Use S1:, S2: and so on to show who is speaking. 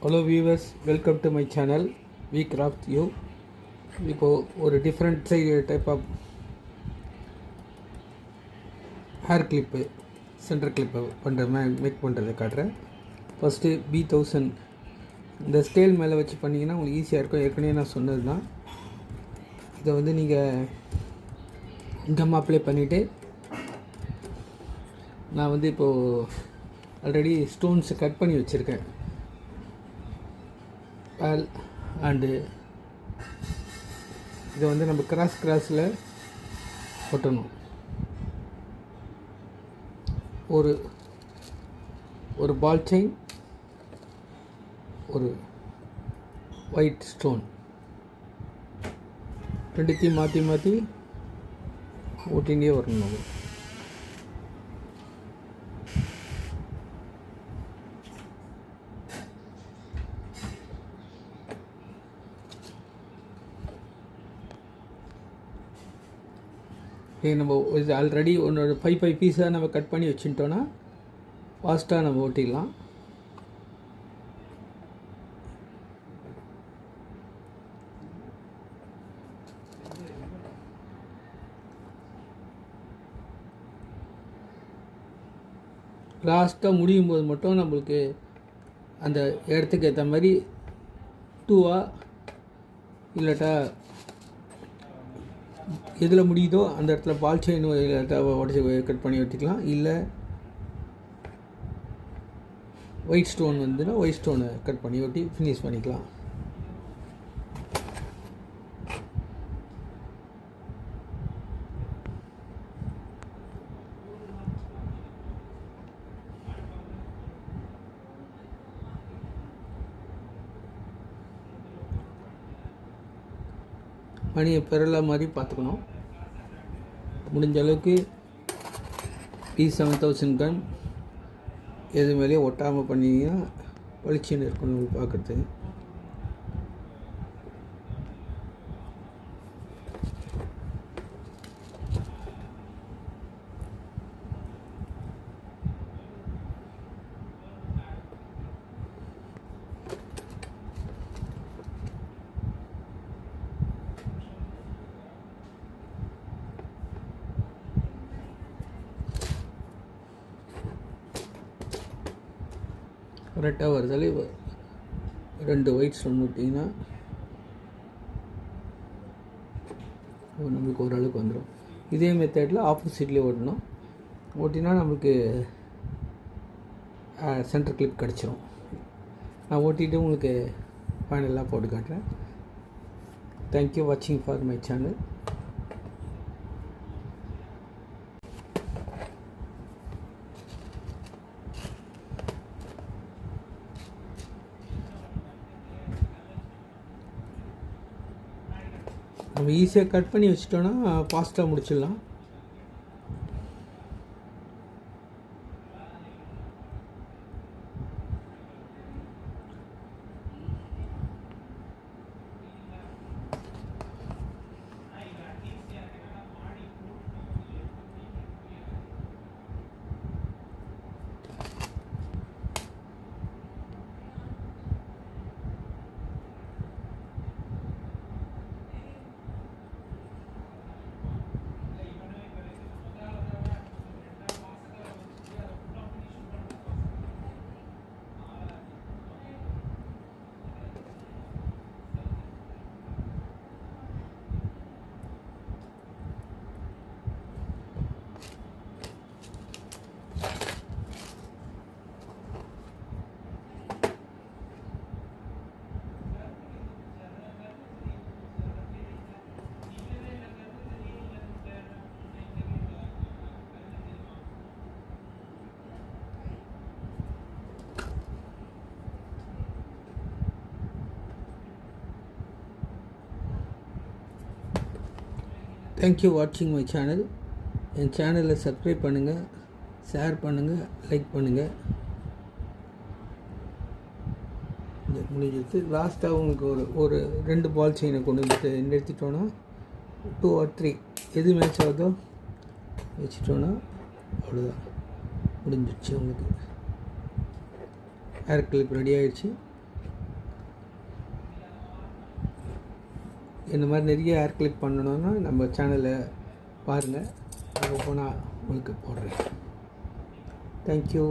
S1: Hello viewers, welcome to my channel We Craft You. இப்போ ஒரு different type of hair clip center கிளிப்பை make பண்ணுறதை காட்டுறேன். First B1000 இந்த ஸ்கேல் மேலே வச்சு பண்ணிங்கன்னா உங்களுக்கு ஈஸியாக இருக்கும். ஏற்கனவே நான் சொன்னது தான். இதை வந்து நீங்கள் கம் அப்ளை பண்ணிவிட்டு நான் வந்து இப்போது ஆல்ரெடி ஸ்டோன்ஸை கட் பண்ணி வச்சுருக்கேன். அண்டு இதை வந்து நம்ம கிராஸில் ஒட்டணும். ஒரு பால் செயின், ஒரு ஒயிட் ஸ்டோன், ரெண்டுத்தையும் மாற்றி ஓட்டிகிட்டே வரணும். நம்ம நம்ம இது ஆல்ரெடி ஒன்று 5 பீஸாக நம்ம கட் பண்ணி வச்சுட்டோன்னா ஃபாஸ்ட்டாக நம்ம ஓட்டிடலாம். லாஸ்ட்டாக முடியும் போது மட்டும் நம்மளுக்கு அந்த இடத்துக்கு ஏற்ற மாதிரி 2 இல்லாட்டா எதில் முடியுதோ அந்த இடத்துல பால் செயின் உடச்சி கட் பண்ணி வச்சுக்கலாம். இல்லை ஒயிட் ஸ்டோன் வந்துன்னா ஒயிட் ஸ்டோனை கட் பண்ணி ஒட்டி ஃபினிஷ் பண்ணிக்கலாம். மணியை பெறல மாதிரி பார்த்துக்கணும். முடிஞ்ச அளவுக்கு P7000 கன் எது மேலேயும் ஒட்டாமல் பண்ணிங்கன்னா பளிச்சுன்னு இருக்கணும் பார்க்குறது. கரெக்டாக வருதாலே 2 ஒயிட் ஸ்டோன் விட்டிங்கன்னா நம்மளுக்கு ஓரளவுக்கு வந்துடும். இதே மெத்தடில் ஆப்போசிட்லேயே ஓட்டணும். ஓட்டினா நம்மளுக்கு சென்டர் கிளிப் கிடச்சிரும். நான் ஓட்டிகிட்டு உங்களுக்கு ஃபைனலாக போட்டு காட்டுறேன். தேங்க்யூ வாட்சிங் ஃபார் மை சேனல். நம்ம ஈஸியாக கட் பண்ணி வச்சிட்டோன்னா ஃபாஸ்ட்டாக முடிச்சிடலாம். தேங்க்யூ வாட்சிங் மை சேனல். என் சேனலை சப்ஸ்கிரைப் பண்ணுங்கள், ஷேர் பண்ணுங்கள், லைக் பண்ணுங்கள். முடிஞ்சிச்சு. லாஸ்ட்டாக உங்களுக்கு ஒரு 2 பால் செயினை கொண்டு வந்துட்டு நிறுத்திட்டோன்னா 2 or 3 எது மேட்ச் ஆகுதோ வச்சுட்டோன்னா அவ்வளோதான், முடிஞ்சிடுச்சு. உங்களுக்கு ஹேர் கிளிப் ரெடி ஆகிடுச்சு. இந்த மாதிரி நிறைய ஹேர் கிளிப் பண்ணணுன்னா நம்ம சேனலை பாருங்கள், அங்கே போனால் உங்களுக்கு போடுறேன். தேங்க்யூ.